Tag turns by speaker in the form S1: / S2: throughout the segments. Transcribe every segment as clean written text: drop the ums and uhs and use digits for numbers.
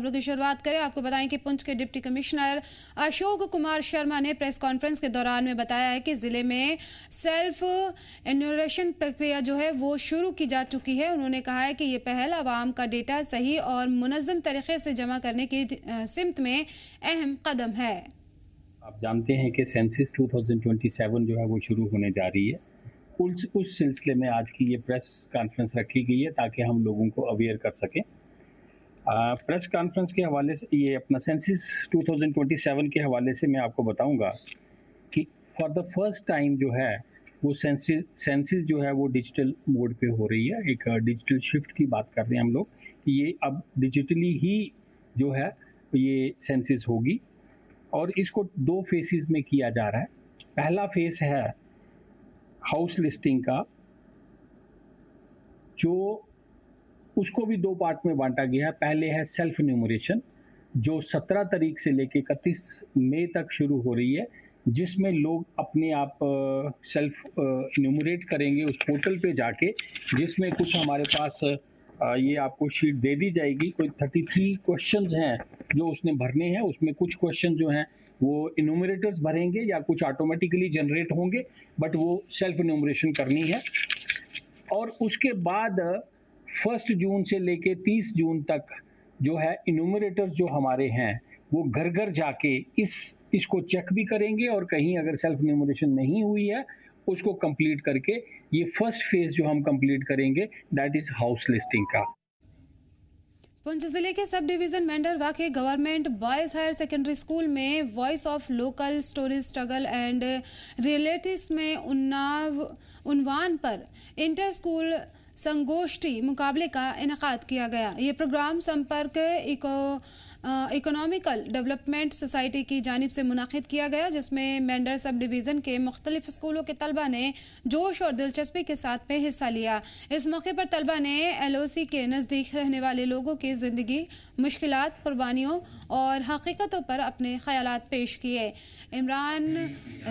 S1: खबरों की शुरुआत करें। आपको बताएं कि पुंछ के डिप्टी कमिश्नर अशोक कुमार शर्मा ने प्रेस कॉन्फ्रेंस के दौरान में बताया है कि जिले में सेल्फ एन्यूमरेशन प्रक्रिया जो है वो शुरू की जा चुकी है। उन्होंने कहा है कि ये पहल आवाम का डेटा सही और मुनज़्ज़म तरीके से जमा करने की सिमत में अहम कदम है।
S2: आप जानते हैं कि सेंसस 2027 जो है वो शुरू होने जा रही है। उस सिलसिले में आज की ये प्रेस कॉन्फ्रेंस रखी गई है ताकि हम लोगों को अवेयर कर सकें। प्रेस कॉन्फ्रेंस के हवाले से ये अपना सेंसस 2027 के हवाले से मैं आपको बताऊंगा कि फॉर द फर्स्ट टाइम जो है वो सेंसस जो है वो डिजिटल मोड पे हो रही है। एक डिजिटल शिफ्ट की बात कर रहे हैं हम लोग कि ये अब डिजिटली ही जो है ये सेंसस होगी और इसको 2 फेसेस में किया जा रहा है। पहला फेस है हाउस लिस्टिंग का, जो उसको भी 2 पार्ट में बांटा गया है। पहले है सेल्फ न्यूमरेशन जो 17 तारीख से लेके 31 मई तक शुरू हो रही है, जिसमें लोग अपने आप सेल्फ न्यूमरेट करेंगे उस पोर्टल पे जाके, जिसमें कुछ हमारे पास ये आपको शीट दे दी जाएगी। कोई 33 क्वेश्चंस हैं जो उसने भरने हैं। उसमें कुछ क्वेश्चन जो हैं वो इन्यूमरेटर्स भरेंगे या कुछ ऑटोमेटिकली जनरेट होंगे, बट वो सेल्फ इन्यूमरेशन करनी है। और उसके बाद 1 जून से लेके 30 जून तक जो है इन्यूमरेटर्स जो हमारे हैं वो घर घर जाके इसको चेक भी करेंगे और कहीं अगर सेल्फ इन्यूमरेशन नहीं हुई है उसको कंप्लीट करके ये फर्स्ट फेज जो हम कंप्लीट करेंगे दैट इज हाउस लिस्टिंग का।
S1: पुंछ जिले के सब डिवीजन मेंढरवा के government boys higher secondary school में voice of local stories struggle and realities में उन्वान पर इंटर स्कूल संगोष्ठी मुकाबले का इनेकाद किया गया। ये प्रोग्राम संपर्क इकोनॉमिकल डेवलपमेंट सोसाइटी की जानिब से मुनाकिद किया गया, जिसमें मेंढर सब डिवीज़न के मुख्तलिफ स्कूलों के तलबा ने जोश और दिलचस्पी के साथ में हिस्सा लिया। इस मौके पर तलबा ने LOC के नज़दीक रहने वाले लोगों की ज़िंदगी, मुश्किलात, कुर्बानियों और हकीकतों पर अपने ख्यालात पेश किए। इमरान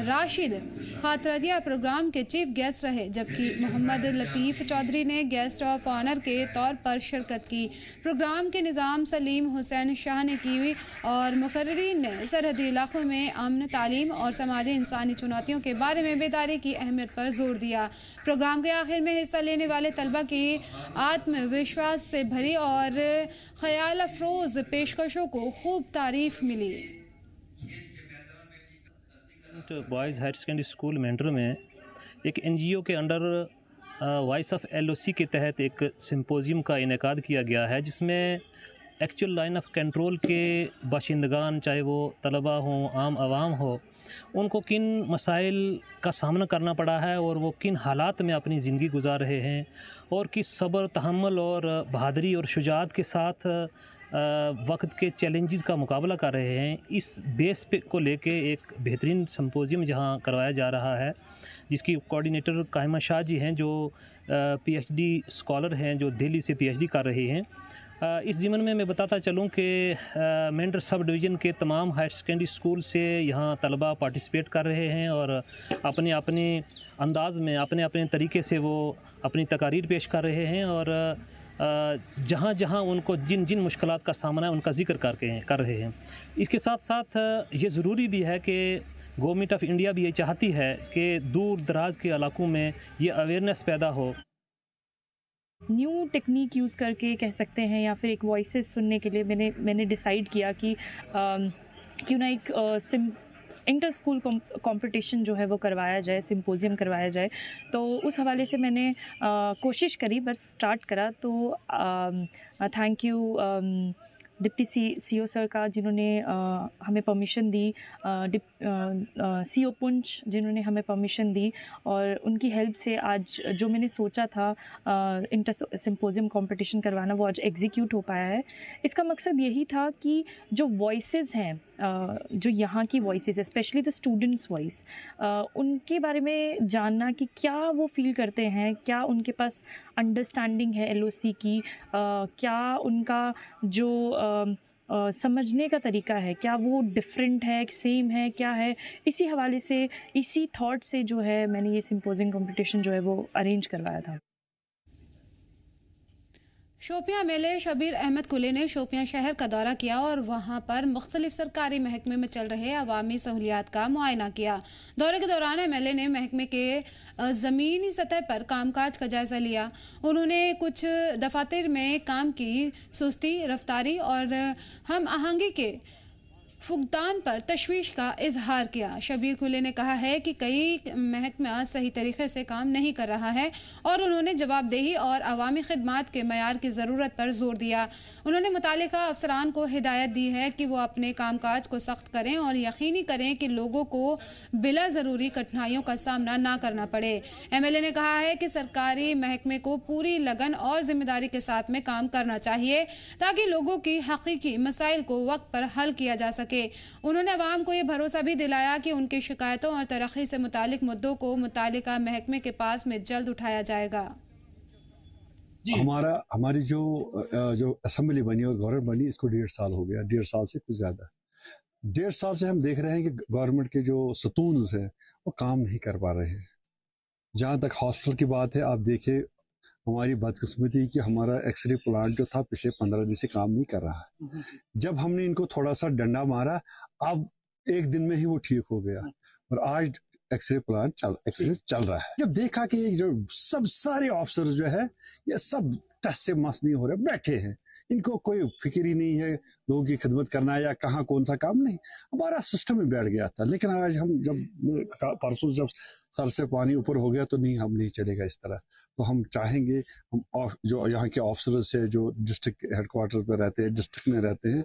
S1: राशिद खातरिया प्रोग्राम के चीफ गेस्ट रहे, जबकि मोहम्मद लतीफ़ चौधरी ने गेस्ट ऑफ ऑनर के तौर पर शिरकत की। प्रोग्राम के निज़ाम सलीम हुसैन शाह ने की और मुकर्रिरीन ने सरहदी इलाकों में अमन, तालीम और समाजी इंसानी चुनौतियों के बारे में बेदारी की अहमियत पर जोर दिया। प्रोग्राम के आखिर में हिस्सा लेने वाले तलबा की आत्मविश्वास से भरी और ख्याल अफरोज पेशकशों को खूब तारीफ मिली।
S3: Boys higher secondary school Mendhar में एक NGO के अंडर वॉइस ऑफ LOC के तहत एक सिंपोजियम का इनेकाद किया गया है, जिसमें एक्चुअल लाइन ऑफ कंट्रोल के बाशिंदगान, चाहे वो तलबा हों, आम आवाम हो, उनको किन मसाइल का सामना करना पड़ा है और वो किन हालात में अपनी ज़िंदगी गुजार रहे हैं और किस सब्र, तहम्मुल और बहादुरी और शुजाअत के साथ वक्त के चैलेंजेस का मुकाबला कर रहे हैं, इस बेस पे को लेके एक बेहतरीन सिंपोजियम जहां करवाया जा रहा है, जिसकी कोऑर्डिनेटर कायमा शाह जी हैं, जो PhD स्कॉलर हैं, जो दिल्ली से PhD कर रहे हैं। इस ज़िमन में मैं बताता चलूं कि मेंढर सब डिवीज़न के तमाम हायर सेकेंडरी स्कूल से यहाँ तलबा पार्टिसिपेट कर रहे हैं और अपने अपने अंदाज़ में, अपने अपने तरीके से वो अपनी तकारीर पेश कर रहे हैं और जहाँ जहाँ उनको जिन जिन मुश्किलात का सामना है उनका जिक्र कर रहे हैं। इसके साथ साथ ये ज़रूरी भी है कि गवर्नमेंट ऑफ इंडिया भी ये चाहती है कि दूर दराज के इलाकों में ये अवेयरनेस पैदा हो।
S4: न्यू टेक्निक यूज़ करके कह सकते हैं या फिर एक वॉइसेस सुनने के लिए मैंने डिसाइड किया कि क्यों ना एक इंटर स्कूल कंपटीशन जो है वो करवाया जाए, सिंपोजियम करवाया जाए। तो उस हवाले से मैंने कोशिश करी, बस स्टार्ट करा। तो thank you deputy CO sir का, जिन्होंने हमें परमिशन दी, CO पुंछ जिन्होंने हमें परमिशन दी, और उनकी हेल्प से आज जो मैंने सोचा था इंटर सिंपोजियम कंपटीशन करवाना, वो आज एग्जीक्यूट हो पाया है। इसका मकसद यही था कि जो वॉइसेस हैं, जो यहाँ की voices, specially the students voice, उनके बारे में जानना कि क्या वो फील करते हैं, क्या उनके पास अंडरस्टैंडिंग है LOC की, क्या उनका जो समझने का तरीका है, क्या वो डिफरेंट है, सेम है, क्या है। इसी हवाले से, इसी थॉट से जो है मैंने ये सिंपोजियम कंपटीशन जो है वो अरेंज करवाया था।
S1: शोपियां एमएलए शबीर अहमद कुली ने शोपियां शहर का दौरा किया और वहां पर मुख्तलिफ सरकारी महकमे में चल रहे अवामी सहूलियात का मुआयना किया। दौरे के दौरान एमएलए ने महकमे के ज़मीनी सतह पर कामकाज का जायजा लिया। उन्होंने कुछ दफातर में काम की सुस्ती, रफ्तारी और हम आहंगी के फुकदान पर तशवीश का इजहार किया। शबीर खुले ने कहा है कि कई महकमा सही तरीके से काम नहीं कर रहा है और उन्होंने जवाबदेही और अवामी खिदमात के मयार की ज़रूरत पर जोर दिया। उन्होंने मुतालिका अफसरान को हिदायत दी है कि वो अपने कामकाज को सख्त करें और यकीनी करें कि लोगों को बिला ज़रूरी कठिनाइयों का सामना ना करना पड़े। एमएलए ने कहा है कि सरकारी महकमे को पूरी लगन और जिम्मेदारी के साथ में काम करना चाहिए ताकि लोगों की हकीकी मसाइल को वक्त पर हल किया जा सके। उन्होंने अवाम को यह भरोसा भी दिलाया कि उनकी शिकायतों और तरक्की से मुतालिक मुद्दों को मुतालिका महकमे के पास में जल्द उठाया जाएगा।
S5: हमारी जो असेंबली बनी और गवर्नमेंट बनी, इसको 1.5 साल हो गया, 1.5 साल से कुछ ज्यादा। 1.5 साल से हम देख रहे हैं कि गवर्नमेंट के जो सतून हैं वो काम नहीं कर पा रहे हैं। जहां तक हॉस्पिटल की बात है, आप देखिए हमारी बदकिस्मती कि हमारा एक्सरे प्लांट जो था पिछले 15 दिन से काम नहीं कर रहा है। जब हमने इनको थोड़ा सा डंडा मारा, अब 1 दिन में ही वो ठीक हो गया और आज एक्सरे चल रहा है। जब देखा कि जो सब सारे ऑफिसर जो है ये सब टस से मस नहीं हो रहे, बैठे हैं, इनको कोई फिक्र ही नहीं है लोगों की खिदमत करना है या कहाँ कौन सा काम नहीं, हमारा सिस्टम में बैठ गया था। लेकिन आज हम जब परसों जब सर से पानी ऊपर हो गया तो नहीं, हम नहीं चलेगा इस तरह। तो हम चाहेंगे हम जो यहाँ के ऑफिसर से जो डिस्ट्रिक्ट हेडक्वार्टर पे रहते हैं, डिस्ट्रिक्ट में रहते हैं,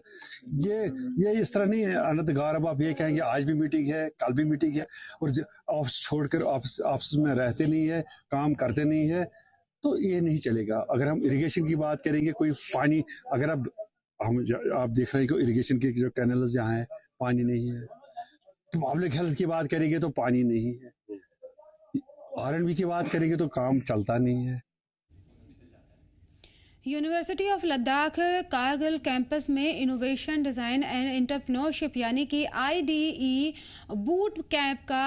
S5: ये इस तरह नहीं है अनंत गारब आप ये कहेंगे आज भी मीटिंग है कल भी मीटिंग है और ऑफिस छोड़कर ऑफिस में रहते नहीं है, काम करते नहीं है, तो ये नहीं चलेगा। अगर हम इरिगेशन की बात करेंगे, कोई पानी अगर आप देख रहे हैं कि इरिगेशन के जो कैनल्स यहाँ है पानी नहीं है, पब्लिक हेल्थ की बात करेंगे तो पानी नहीं है, R&B की बात करेंगे तो काम चलता नहीं है।
S1: University of Ladakh Kargil campus में इनोवेशन, डिज़ाइन एंड एंटरप्रेन्योरशिप यानी कि IDE बूट कैंप का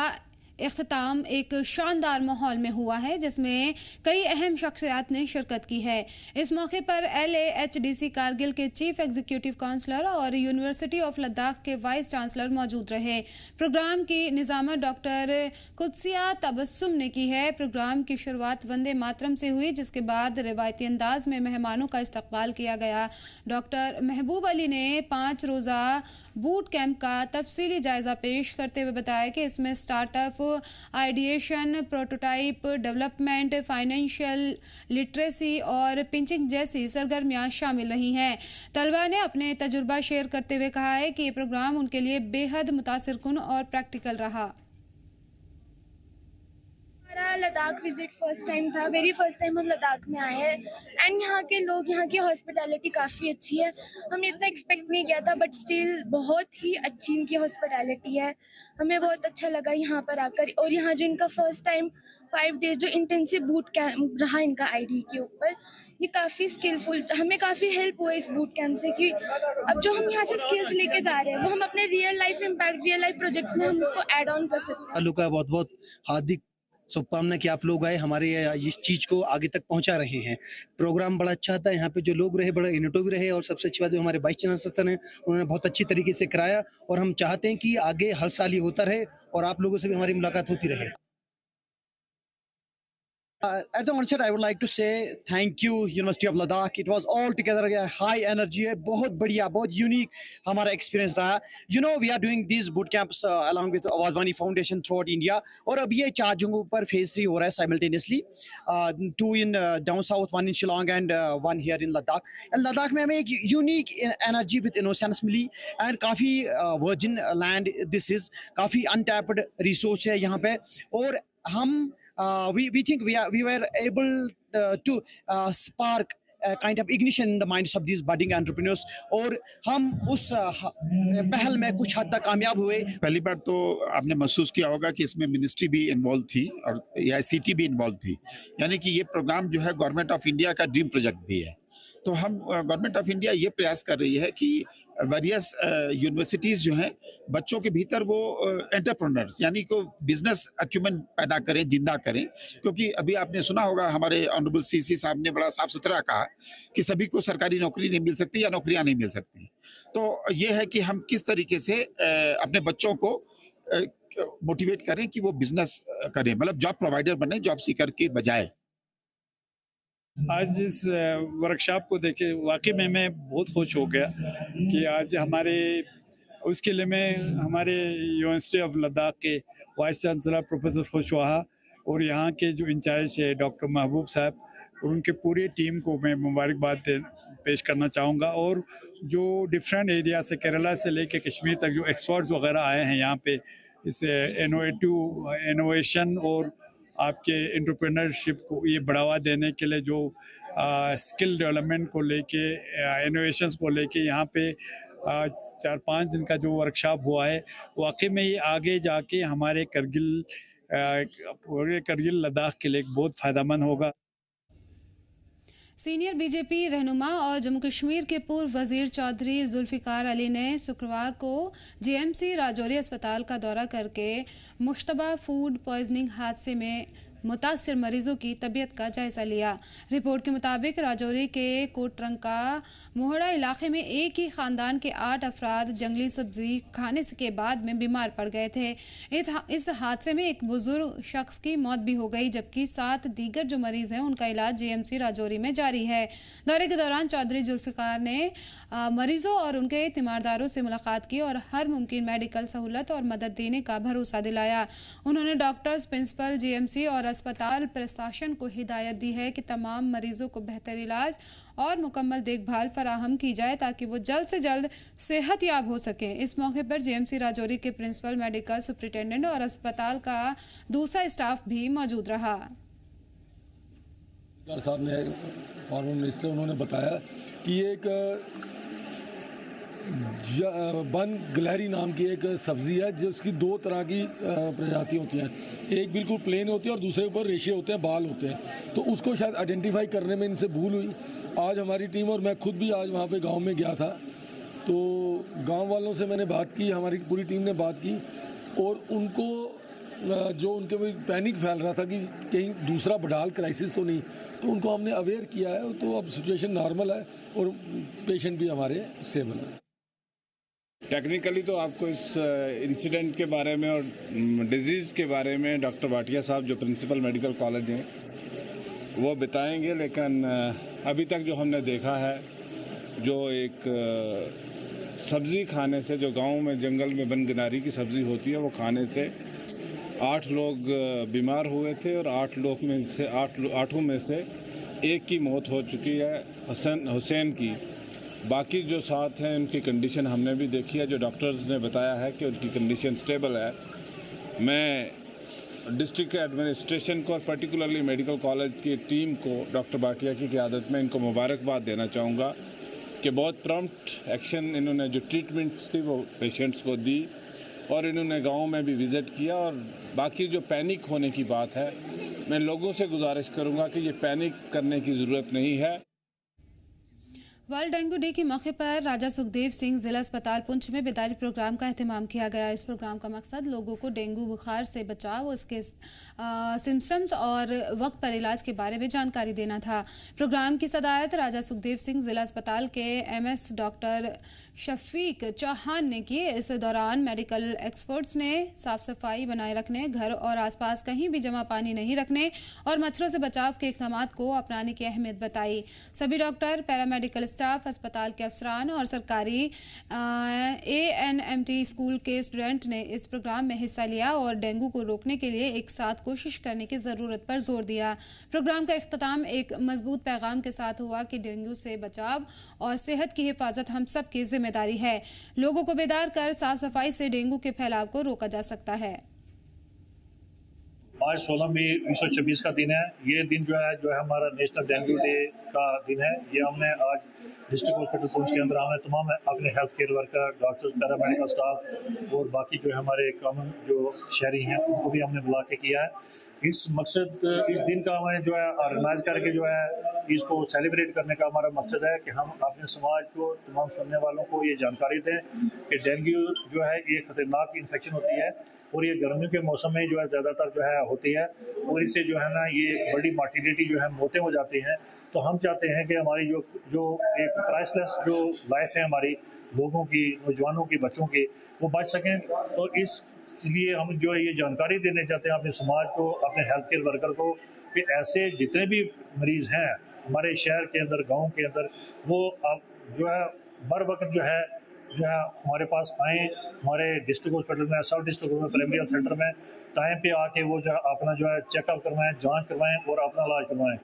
S1: इख्तिताम एक शानदार माहौल में हुआ है जिसमें कई अहम शख्सियात ने शिरकत की है। इस मौके पर LAHDC कारगिल के चीफ एग्जीक्यूटिव काउंसलर और यूनिवर्सिटी ऑफ लद्दाख के वाइस चांसलर मौजूद रहे। प्रोग्राम की निज़ामत डॉक्टर कुदसिया तबस्सुम ने की है। प्रोग्राम की शुरुआत वंदे मातरम से हुई जिसके बाद रिवायती अंदाज में मेहमानों का इस्तकबाल किया गया। डॉक्टर महबूब अली ने 5 रोज़ा बूट कैंप का तफसीली जायजा पेश करते हुए बताया कि इसमें startup ideation, prototype development, financial literacy और पिंचिंग जैसी सरगर्मियां शामिल रही हैं। तलबा ने अपने तजुर्बा शेयर करते हुए कहा है कि ये प्रोग्राम उनके लिए बेहद मुतासिरकुन और प्रैक्टिकल रहा।
S6: हमारा लद्दाख विज़िट फ़र्स्ट टाइम था, मेरी फ़र्स्ट टाइम हम लद्दाख में आए हैं एंड यहाँ के लोग, यहाँ की हॉस्पिटैलिटी काफ़ी अच्छी है। हमने इतना एक्सपेक्ट नहीं किया था बट स्टिल बहुत ही अच्छी इनकी हॉस्पिटैलिटी है। हमें बहुत अच्छा लगा यहाँ पर आकर। और यहाँ जो इनका फ़र्स्ट टाइम 5 डेज़ जो इंटेंसिव बूट कैंप रहा इनका IDE के ऊपर, ये काफ़ी स्किलफुल, हमें काफ़ी हेल्प हुआ इस बूट कैंप से कि अब जो हम यहाँ से स्किल्स लेके जा रहे हैं वो हम अपने real life impact, real life projects में हम उसको ऐड ऑन कर सकते हैं।
S7: का बहुत बहुत हार्दिक शुभकामना कि आप लोग आए, हमारे इस चीज़ को आगे तक पहुंचा रहे हैं। प्रोग्राम बड़ा अच्छा था, यहाँ पे जो लोग रहे बड़ा इनोवेटिव रहे और सबसे अच्छी बात जो हमारे वाइस चांसलर हैं उन्होंने बहुत अच्छी तरीके से कराया और हम चाहते हैं कि आगे हर साल ये होता रहे और आप लोगों से भी हमारी मुलाकात होती रहे। At the onset, I would like to say thank you, University of Ladakh. It was altogether a high energy, बहुत बढ़िया, बहुत unique हमारा experience रहा। You know, we are doing these boot camps along with Awazwani Foundation throughout India. और अब ये 4 जगहों पर phase 3 हो रहा है simultaneously, 2 in down south, 1 in Shillong and 1 here in Ladakh. Ladakh में हमें एक unique energy with innocence milli and काफ़ी virgin land this is, काफ़ी untapped resource है यहाँ पे और हम we think we were able to spark a kind of ignition in the minds of these budding entrepreneurs और हम उस पहल में कुछ हद तक कामयाब हुए।
S8: पहली बात तो आपने महसूस किया होगा कि इसमें मिनिस्ट्री भी इन्वॉल्व थी और ICT भी इन्वॉल्व थी, यानी कि ये प्रोग्राम जो है गवर्नमेंट ऑफ इंडिया का ड्रीम प्रोजेक्ट भी है। तो हम गवर्नमेंट ऑफ इंडिया ये प्रयास कर रही है कि वेरियस यूनिवर्सिटीज़ जो हैं बच्चों के भीतर वो एंटरप्रेन्योर्स यानी को बिजनेस अक्यूमेंट पैदा करें, जिंदा करें। क्योंकि अभी आपने सुना होगा हमारे ऑनरेबल सीसी साहब ने बड़ा साफ सुथरा कहा कि सभी को सरकारी नौकरी नहीं मिल सकती या नौकरियां नहीं मिल सकती। तो ये है कि हम किस तरीके से अपने बच्चों को मोटिवेट करें कि वो बिजनेस करें, मतलब जॉब प्रोवाइडर बने, जॉब सीकर के बजाय।
S9: आज इस वर्कशॉप को देखे वाकई में मैं बहुत खुश हो गया कि आज हमारे उसके लिए मैं हमारे यूनिवर्सिटी ऑफ लद्दाख के वाइस चांसलर प्रोफेसर खुशवाहा और यहाँ के जो इंचार्ज है डॉक्टर महबूब साहब और उनके पूरी टीम को मैं मुबारकबाद पेश करना चाहूँगा। और जो डिफरेंट एरिया से केरला से लेके कश्मीर तक जो एक्सपर्ट्स वगैरह आए हैं यहाँ पे इस इनोवेशन और आपके एंटरप्रेन्योरशिप को ये बढ़ावा देने के लिए जो स्किल डेवलपमेंट को लेके इनोवेशंस को लेके यहाँ पे 4-5 दिन का जो वर्कशॉप हुआ है वाकई में ये आगे जाके हमारे करगिल लद्दाख के लिए बहुत फ़ायदेमंद होगा।
S1: सीनियर बीजेपी रहनुमा और जम्मू कश्मीर के पूर्व वजीर चौधरी जुल्फिकार अली ने शुक्रवार को जीएमसी राजौरी अस्पताल का दौरा करके मुश्तबा फूड पॉइजनिंग हादसे में मुतासिर मरीजों की तबीयत का जायजा लिया। रिपोर्ट के मुताबिक राजौरी के कोटरंका मोहड़ा इलाके में एक ही खानदान के 8 अफराद जंगली सब्जी खाने के बाद में बीमार पड़ गए थे। इस हादसे में एक बुजुर्ग शख्स की मौत भी हो गई, जबकि 7 दीगर जो मरीज हैं उनका इलाज जीएमसी राजौरी में जारी है। दौरे के दौरान चौधरी जुल्फिकार ने मरीजों और उनके तीमारदारों से मुलाकात की और हर मुमकिन मेडिकल सहूलत और मदद देने का भरोसा दिलाया। उन्होंने डॉक्टर्स, प्रिंसिपल, जीएमसी और अस्पताल प्रशासन को हिदायत दी है कि तमाम मरीजों को बेहतर इलाज और मुकम्मल देखभाल फराहम की जाए ताकि वो जल्द से जल्द सेहतयाब हो सकें। इस मौके पर जीएमसी राजौरी के प्रिंसिपल, मेडिकल सुपरिटेंडेंट और अस्पताल का दूसरा स्टाफ भी मौजूद रहा।
S10: साहब ने फॉर्मर मिनिस्टर उन्होंने बताया कि एक बन गिलहरी नाम की एक सब्ज़ी है जिसकी 2 तरह की प्रजाति होती हैं। एक बिल्कुल प्लेन होती है और दूसरे ऊपर रेशे होते हैं, बाल होते हैं। तो उसको शायद आइडेंटिफाई करने में इनसे भूल हुई। आज हमारी टीम और मैं खुद भी आज वहाँ पे गांव में गया था, तो गांव वालों से मैंने बात की, हमारी पूरी टीम ने बात की और उनको जो उनके में पैनिक फैल रहा था कि कहीं दूसरा बडाल क्राइसिस तो नहीं, तो उनको हमने अवेयर किया है। तो अब सिचुएशन नॉर्मल है और पेशेंट भी हमारे स्टेबल है।
S11: टेक्निकली तो आपको इस इंसिडेंट के बारे में और डिजीज़ के बारे में डॉक्टर भाटिया साहब जो प्रिंसिपल मेडिकल कॉलेज हैं वो बताएंगे, लेकिन अभी तक जो हमने देखा है, जो एक सब्ज़ी खाने से, जो गांव में जंगल में बन गिनारी की सब्ज़ी होती है, वो खाने से 8 लोग बीमार हुए थे और 8 में से एक की मौत हो चुकी है, हुसैन की। बाकी जो 7 हैं उनकी कंडीशन हमने भी देखी है, जो डॉक्टर्स ने बताया है कि उनकी कंडीशन स्टेबल है। मैं डिस्ट्रिक्ट एडमिनिस्ट्रेशन को और पर्टिकुलरली मेडिकल कॉलेज की टीम को डॉक्टर भाटिया की क़यादत में इनको मुबारकबाद देना चाहूँगा कि बहुत प्रॉम्प्ट एक्शन इन्होंने जो ट्रीटमेंट्स थी वो पेशेंट्स को दी और इन्होंने गाँव में भी विज़िट किया। और बाकी जो पैनिक होने की बात है, मैं लोगों से गुजारिश करूँगा कि ये पैनिक करने की ज़रूरत नहीं है।
S1: वर्ल्ड डेंगू डे के मौके पर राजा सुखदेव सिंह जिला अस्पताल पुंछ में बेदारी प्रोग्राम का एहतमाम किया गया। इस प्रोग्राम का मकसद लोगों को डेंगू बुखार से बचाव, उसके सिम्पटम्स और वक्त पर इलाज के बारे में जानकारी देना था। प्रोग्राम की सदारत राजा सुखदेव सिंह जिला अस्पताल के एमएस डॉक्टर शफीक चौहान ने की। इस दौरान मेडिकल एक्सपर्ट्स ने साफ सफाई बनाए रखने, घर और आसपास कहीं भी जमा पानी नहीं रखने और मच्छरों से बचाव के इक़दामात को अपनाने की अहमियत बताई। सभी डॉक्टर, पैरामेडिकल स्टाफ, अस्पताल के अफसरान और सरकारी ANMT स्कूल के स्टूडेंट ने इस प्रोग्राम में हिस्सा लिया और डेंगू को रोकने के लिए एक साथ कोशिश करने की ज़रूरत पर जोर दिया। प्रोग्राम का इख्तिताम एक मजबूत पैगाम के साथ हुआ कि डेंगू से बचाव और सेहत की हिफाजत हम सब की जिम्मेदारी है। लोगों को बेदार कर साफ सफाई से डेंगू के फैलाव को रोका जा सकता है।
S12: आज 16 मई 1926 का दिन है। ये दिन जो है हमारा नेशनल डेंगू डे का दिन है। ये हमने आज डिस्ट्रिक्ट हॉस्पिटल पुंछ के अंदर हमने तमाम अपने health care worker, doctors, paramedical staff और बाकी जो हमारे कॉमन जो शहरी हैं उनको भी हमने बुला के किया है। इस दिन का हमें जो है ऑर्गेनाइज करके जो है इसको सेलिब्रेट करने का हमारा मकसद है कि हम अपने समाज को, तमाम सुनने वालों को ये जानकारी दें कि डेंगू जो है एक ख़तरनाक इन्फेक्शन होती है और ये गर्मियों के मौसम में जो है ज़्यादातर जो है होती है और इससे जो है ना ये बड़ी मोर्टिलिटी जो है मौतें हो जाती हैं। तो हम चाहते हैं कि हमारी जो एक प्राइसलेस जो लाइफ है हमारी लोगों की, नौजवानों की, बच्चों की, वो बच सकें। तो इसलिए हम जो है ये जानकारी देने चाहते हैं अपने समाज को, अपने हेल्थ केयर वर्कर को कि ऐसे जितने भी मरीज़ हैं हमारे शहर के अंदर, गांव के अंदर, वो अब जो है बर वक्त जो है हमारे पास आएँ, हमारे डिस्ट्रिक्ट हॉस्पिटल में, सब डिस्ट्रिक्ट में, प्राइमरी हेल्थ सेंटर में टाइम पे आके वो जो है अपना जो है चेकअप करवाएं, जांच करवाएं और अपना इलाज करवाएं।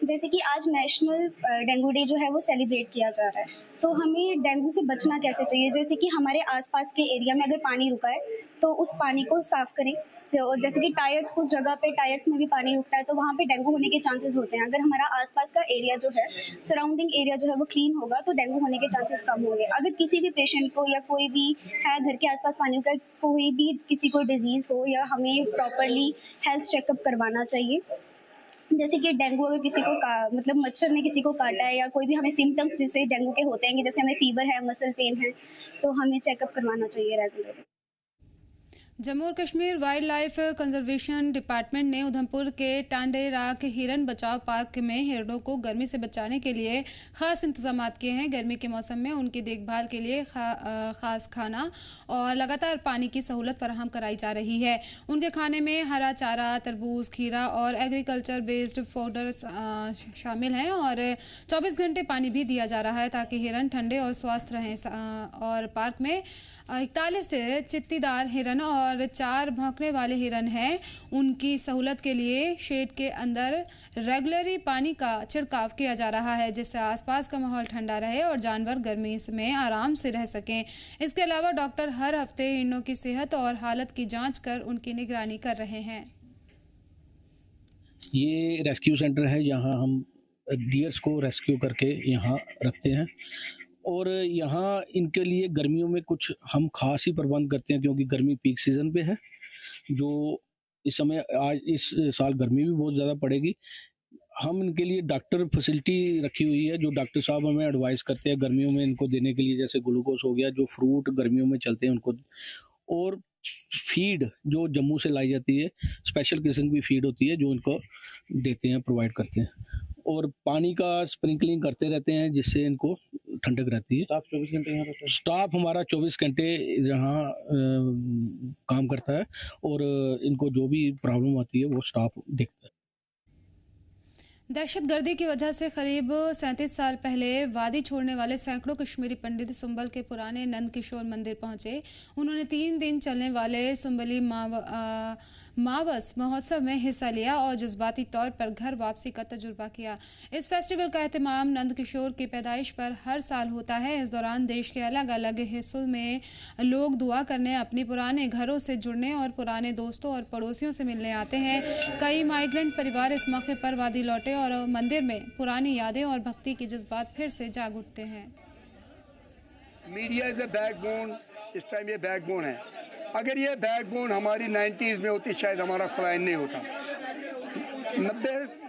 S13: जैसे कि आज नेशनल डेंगू डे जो है वो सेलिब्रेट किया जा रहा है, तो हमें डेंगू से बचना कैसे चाहिए? जैसे कि हमारे आसपास के एरिया में अगर पानी रुका है तो उस पानी को साफ़ करें। तो जैसे कि टायर्स, कुछ जगह पे टायर्स में भी पानी रुकता है तो वहाँ पे डेंगू होने के चांसेस होते हैं। अगर हमारा आसपास का एरिया जो है, सराउंडिंग एरिया जो है वो क्लीन होगा तो डेंगू होने के चांसेस कम होंगे। अगर किसी भी पेशेंट को या कोई भी है घर के आसपास पानी का, कोई भी किसी को डिजीज़ हो, या हमें प्रॉपरली हेल्थ चेकअप करवाना चाहिए। जैसे कि डेंगू अगर किसी को मतलब मच्छर ने किसी को काटा है या कोई भी हमें सिम्टम्स जिससे डेंगू के होते हैं कि जैसे हमें फीवर है, मसल पेन है, तो हमें चेकअप करवाना चाहिए रेगुलरली।
S1: जम्मू और Kashmir wild life conservation department ने उधमपुर के टांडे राख हिरन बचाव पार्क में हिरणों को गर्मी से बचाने के लिए खास इंतजाम किए हैं। गर्मी के मौसम में उनकी देखभाल के लिए खास खाना और लगातार पानी की सहूलत फराहम कराई जा रही है। उनके खाने में हरा चारा, तरबूज, खीरा और एग्रीकल्चर बेस्ड फूडर शामिल हैं और 24 घंटे पानी भी दिया जा रहा है ताकि हिरन ठंडे और स्वस्थ रहें। और पार्क में 41 चित्तीदार हिरन और 4 भौंकने वाले हिरन हैं। उनकी सहूलत के लिए शेड के अंदर रेगुलरली पानी का छिड़काव किया जा रहा है जिससे आसपास का माहौल ठंडा रहे और जानवर गर्मी में आराम से रह सकें। इसके अलावा डॉक्टर हर हफ्ते हिरणों की सेहत और हालत की जांच कर उनकी निगरानी कर रहे हैं।
S14: ये रेस्क्यू सेंटर है, यहाँ हम डियर्स को रेस्क्यू करके यहाँ रखते हैं और यहाँ इनके लिए गर्मियों में कुछ हम खास ही प्रबंध करते हैं क्योंकि गर्मी पीक सीज़न पे है। जो इस समय आज इस साल गर्मी भी बहुत ज़्यादा पड़ेगी। हम इनके लिए डॉक्टर फैसिलिटी रखी हुई है जो डॉक्टर साहब हमें एडवाइस करते हैं गर्मियों में इनको देने के लिए, जैसे ग्लूकोज हो गया, जो फ्रूट गर्मियों में चलते हैं उनको, और फीड जो जम्मू से लाई जाती है, स्पेशल किस्म की फीड होती है जो इनको देते हैं, प्रोवाइड करते हैं। और पानी का स्प्रिंकलिंग करते रहते हैं जिससे इनको ठंडक रहती है।
S15: स्टाफ 24 घंटे यहाँ रहता है?
S14: स्टाफ हमारा 24 घंटे यहाँ काम करता है और इनको जो भी प्रॉब्लम आती है वो स्टाफ देखता है।
S1: दहशतगर्दी की वजह से करीब 37 साल पहले वादी छोड़ने वाले सैकड़ों कश्मीरी पंडित सुंबल के पुराने नंद किशोर मंदिर पहुंचे। उन्होंने 3 दिन चलने वाले सुंबली मावस महोत्सव में हिस्सा लिया और जज्बाती तौर पर घर वापसी का तजुर्बा किया। इस फेस्टिवल का एहतमाम नंद किशोर की पैदाइश पर हर साल होता है। इस दौरान देश के अलग अलग हिस्सों में लोग दुआ करने, अपने पुराने घरों से जुड़ने और पुराने दोस्तों और पड़ोसियों से मिलने आते हैं। कई माइग्रेंट परिवार इस मौके पर वादी लौटे और मंदिर में पुरानी यादें और भक्ति के जज्बात फिर से जाग उठते हैं।
S16: मीडिया इज अ बैकबोन, इस टाइम ये बैकबोन है। अगर ये बैकबोन हमारी 90s में होती शायद हमारा फ्लाइन नहीं होता।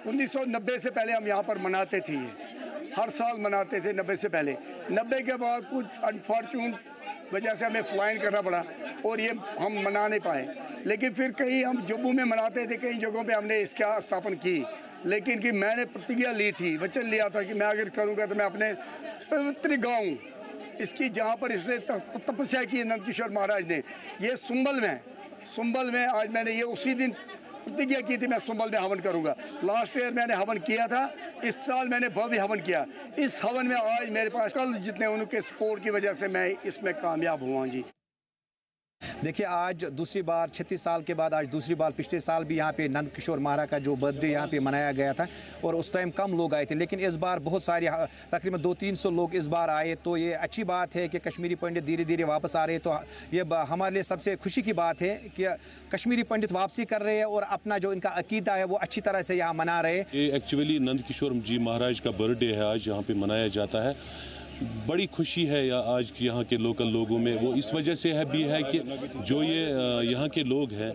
S16: 1990 से पहले हम यहाँ पर मनाते थे, हर साल मनाते थे 90 से पहले। 90 के बाद कुछ अनफॉर्चूनेट वजह से हमें फ्लाइन करना पड़ा और ये हम मना नहीं पाए। लेकिन फिर कहीं हम जम्मू में मनाते थे, कई जगहों पे हमने इसका स्थापन की, लेकिन कि मैंने प्रतिज्ञा ली थी, वचन लिया था कि मैं अगर करूँगा तो मैं अपने पवित्र गाँव इसकी जहाँ पर इसने तपस्या की नंद किशोर महाराज ने, ये सुंबल में आज मैंने ये उसी दिन प्रतिज्ञा की थी मैं सुंबल में हवन करूँगा। लास्ट ईयर मैंने हवन किया था, इस साल मैंने भव्य हवन किया। इस हवन में आज मेरे पास कल जितने उनके सपोर्ट की वजह से मैं इसमें कामयाब हुआ जी।
S17: देखिए आज दूसरी बार 36 साल के बाद आज दूसरी बार, पिछले साल भी यहाँ पे नंद किशोर महाराज का जो बर्थडे यहाँ पे मनाया गया था और उस टाइम कम लोग आए थे, लेकिन इस बार बहुत सारे तकरीबन 200-300 लोग इस बार आए। तो ये अच्छी बात है कि कश्मीरी पंडित धीरे धीरे वापस आ रहे हैं। तो ये हमारे लिए सबसे खुशी की बात है कि कश्मीरी पंडित वापसी कर रहे हैं और अपना जो इनका अकीदा है वो अच्छी तरह से यहाँ मना रहे हैं।
S18: ये एक्चुअली नंद किशोर जी महाराज का बर्थडे है, आज यहाँ पे मनाया जाता है। बड़ी खुशी है आज की यहाँ के लोकल लोगों में, वो इस वजह से है भी है कि जो ये यहाँ के लोग हैं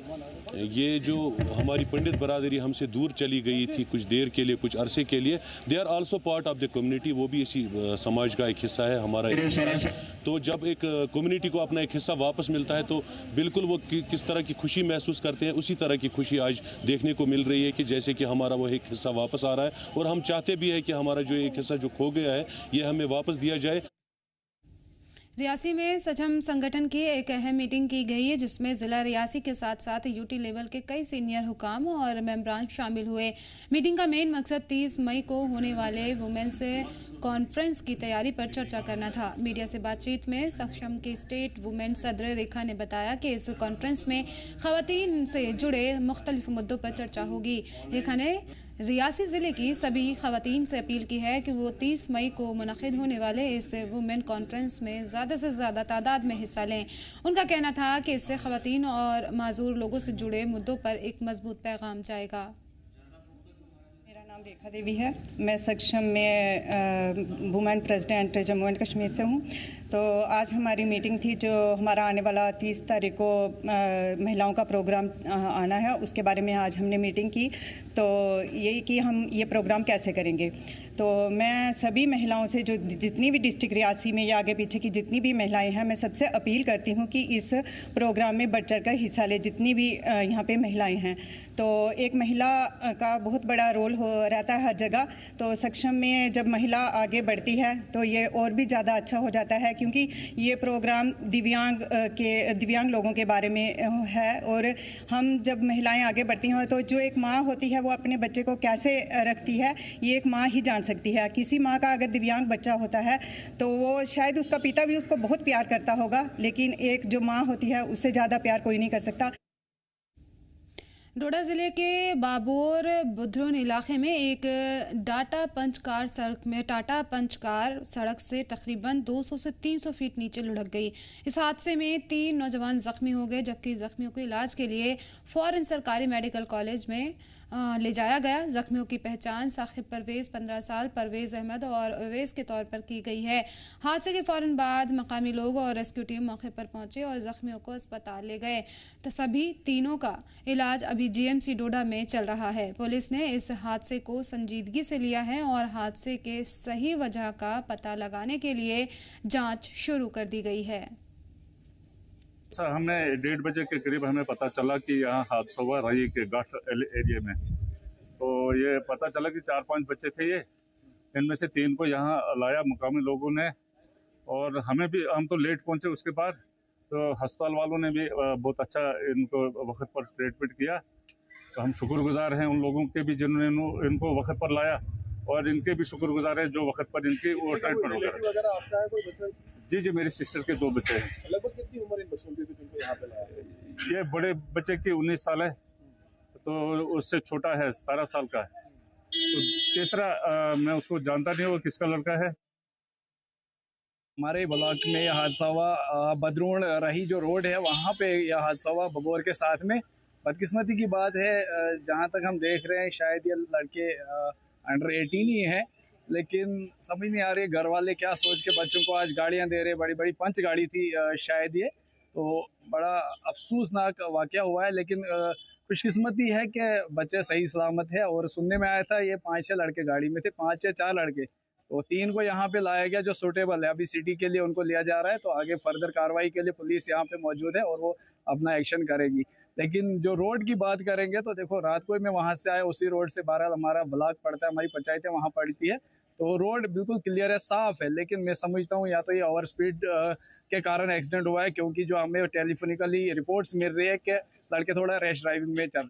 S18: ये जो हमारी पंडित बरादरी हमसे दूर चली गई थी कुछ देर के लिए, कुछ अरसे के लिए, they are also part of the community, वो भी इसी समाज का एक हिस्सा है, हमारा एक हिस्सा है। तो जब एक कम्युनिटी को अपना एक हिस्सा वापस मिलता है तो बिल्कुल वो किस तरह की खुशी महसूस करते हैं, उसी तरह की खुशी आज देखने को मिल रही है कि जैसे कि हमारा वो एक हिस्सा वापस आ रहा है, और हम चाहते भी है कि हमारा जो एक हिस्सा जो खो गया है ये हमें वापस दिया जाए।
S1: रियासी में सजम संगठन की एक अहम मीटिंग की गई है जिसमें ज़िला रियासी के साथ साथ यूटी लेवल के कई सीनियर हुकाम और मेंबरान शामिल हुए। मीटिंग का मेन मकसद 30 मई को होने वाले वुमेन्स कॉन्फ्रेंस की तैयारी पर चर्चा करना था। मीडिया से बातचीत में सक्षम की स्टेट वुमेन सदर रेखा ने बताया कि इस कॉन्फ्रेंस में ख़वातीन से जुड़े मुख्तलिफ मुद्दों पर चर्चा होगी। रेखा ने रियासी ज़िले की सभी ख़वातीन से अपील की है कि वो 30 मई को मुनक़िद होने वाले इस वुमेन कॉन्फ्रेंस में ज़्यादा से ज़्यादा तादाद में हिस्सा लें। उनका कहना था कि इससे ख़वातीन और माजूर लोगों से जुड़े मुद्दों पर एक मजबूत पैगाम जाएगा।
S15: मेरा नाम रेखा देवी है, मैं सक्षम में women president Jammu and Kashmir से हूँ। तो आज हमारी मीटिंग थी, जो हमारा आने वाला 30 तारीख को महिलाओं का प्रोग्राम आना है, उसके बारे में आज हमने मीटिंग की। तो यही कि हम ये प्रोग्राम कैसे करेंगे। तो मैं सभी महिलाओं से, जो जितनी भी डिस्ट्रिक्ट रियासी में या आगे पीछे की जितनी भी महिलाएं हैं, मैं सबसे अपील करती हूँ कि इस प्रोग्राम में बढ़ चढ़ कर हिस्सा ले, जितनी भी यहाँ पे महिलाएं हैं। तो एक महिला का बहुत बड़ा रोल रहता है हर जगह। तो सक्षम में जब महिला आगे बढ़ती है तो ये और भी ज़्यादा अच्छा हो जाता है, क्योंकि ये प्रोग्राम दिव्यांग लोगों के बारे में है। और हम जब महिलाएं आगे बढ़ती हैं तो जो एक माँ होती है वो अपने बच्चे को कैसे रखती है ये एक माँ ही जान सकती है। किसी माँ का अगर दिव्यांग बच्चा होता है तो वो शायद उसका पिता भी उसको बहुत प्यार करता होगा, लेकिन एक जो माँ होती है उससे ज़्यादा प्यार कोई नहीं कर सकता।
S1: डोडा ज़िले के बाबोर बुधरुन इलाके में एक टाटा पंच कार सड़क से तकरीबन 200 से 300 फीट नीचे लुढ़क गई। इस हादसे में 3 नौजवान ज़ख्मी हो गए, जबकि ज़ख्मियों को इलाज के लिए फ़ौरन सरकारी मेडिकल कॉलेज में ले जाया गया। ज़ख्मियों की पहचान साकिब परवेज़ 15 साल, परवेज़ अहमद और अवैस के तौर पर की गई है। हादसे के फ़ौरन बाद मकामी लोग और रेस्क्यू टीम मौके पर पहुंचे और ज़ख्मियों को अस्पताल ले गए। तो सभी तीनों का इलाज अभी जीएमसी डोडा में चल रहा है। पुलिस ने इस हादसे को संजीदगी से लिया है और हादसे के सही वजह का पता लगाने के लिए जाँच शुरू कर दी गई है।
S19: हमें 1:30 बजे के करीब हमें पता चला कि यहाँ हादसा हुआ रही के गाठ एरिया में। तो ये पता चला कि 4-5 बच्चे थे ये, इनमें से 3 को यहाँ लाया मुकामी लोगों ने, और हम तो लेट पहुँचे उसके बाद। तो अस्पताल वालों ने भी बहुत अच्छा इनको वक्त पर ट्रीटमेंट किया। तो हम शुक्रगुजार हैं उन लोगों के भी जिन्होंने इनको वक्त पर लाया, और इनके भी शुक्रगुजार हैं जो वक्त पर इनकी वो ट्रीटमेंट वगैरह। जी, मेरी सिस्टर के 2 बच्चे हैं।
S20: लगभग कितनी उम्र इन बच्चों की थी जिनको यहाँ पे लाया?
S19: ये बड़े बच्चे की 19 साल है, तो उससे छोटा है 17 साल का है। तो तीसरा मैं उसको जानता नहीं हूँ किसका लड़का है।
S21: हमारे ब्लॉक में यह हादसा हुआ, बदरून रही जो रोड है वहाँ पे यह हादसा हुआ बबोर के साथ में। बदकिस्मती की बात है, जहाँ तक हम देख रहे हैं शायद ये लड़के अंडर 18 ही हैं, लेकिन समझ नहीं आ रही घर वाले क्या सोच के बच्चों को आज गाड़ियाँ दे रहे। बड़ी बड़ी पंच गाड़ी थी शायद ये, तो बड़ा अफसोसनाक वाक़या हुआ है। लेकिन खुशकिस्मती है कि बच्चे सही सलामत है। और सुनने में आया था ये 5-6 लड़के गाड़ी में थे, 5 या 4 लड़के, तो 3 को यहाँ पे लाया गया जो सूटेबल है। अभी सिटी के लिए उनको लिया जा रहा है, तो आगे फर्दर कार्रवाई के लिए पुलिस यहाँ पे मौजूद है और वो अपना एक्शन करेगी। लेकिन जो रोड की बात करेंगे तो देखो, रात को मैं वहाँ से आया, उसी रोड से 12 हमारा ब्लॉक पड़ता है, हमारी पंचायतें वहाँ पड़ती है, तो रोड बिल्कुल क्लियर है, साफ़ है। लेकिन मैं समझता हूँ या तो ये ओवर स्पीड के कारण एक्सीडेंट हुआ है, क्योंकि जो हमें टेलीफोनिकली रिपोर्ट्स मिल रही है कि लड़के थोड़ा रैश ड्राइविंग में चल।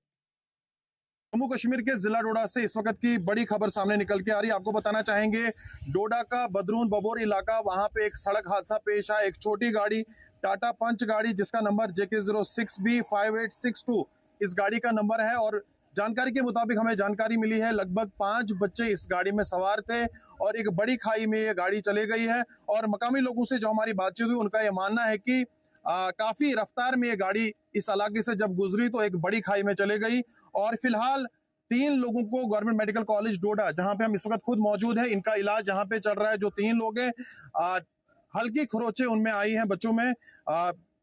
S20: जम्मू कश्मीर के जिला डोडा से इस वक्त की बड़ी खबर सामने निकल के आ रही है। आपको बताना चाहेंगे, डोडा का बदरून बबोर इलाका, वहां पे एक सड़क हादसा पेश आया। एक छोटी गाड़ी, टाटा पंच गाड़ी, जिसका नंबर JK06B5862 इस गाड़ी का नंबर है। और जानकारी के मुताबिक हमें जानकारी मिली है लगभग 5 बच्चे इस गाड़ी में सवार थे और एक बड़ी खाई में ये गाड़ी चली गई है। और मकामी लोगों से जो हमारी बातचीत हुई, उनका ये मानना है कि काफी रफ्तार में ये गाड़ी इस इलाके से जब गुजरी तो एक बड़ी खाई में चले गई। और फिलहाल 3 लोगों को गवर्नमेंट मेडिकल कॉलेज डोडा, जहां पे हम इस वक्त खुद मौजूद है, इनका इलाज यहाँ पे चल रहा है। जो 3 लोग हैं, हल्की खरोंचें उनमें आई हैं बच्चों में।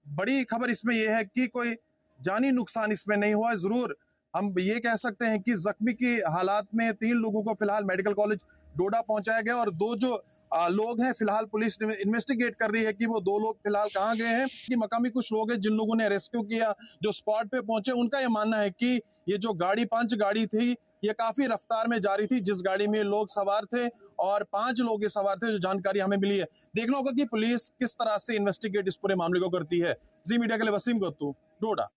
S20: बड़ी खबर इसमें यह है कि कोई जानी नुकसान इसमें नहीं हुआ। जरूर हम ये कह सकते हैं कि जख्मी की हालात में 3 लोगों को फिलहाल मेडिकल कॉलेज डोडा पहुंचाया गया और 2 जो लोग हैं फिलहाल पुलिस इन्वेस्टिगेट कर रही है कि वो 2 लोग फिलहाल कहाँ गए हैं। कि मकामी कुछ लोग हैं जिन लोगों ने रेस्क्यू किया, जो स्पॉट पे पहुंचे, उनका ये मानना है कि ये जो गाड़ी 5 गाड़ी थी ये काफी रफ्तार में जा रही थी, जिस गाड़ी में लोग सवार थे और 5 लोग ये सवार थे, जो जानकारी हमें मिली है। देखना होगा कि पुलिस किस तरह से इन्वेस्टिगेट इस पूरे मामले को करती है। जी मीडिया के लिए वसीम गत्तू, डोडा।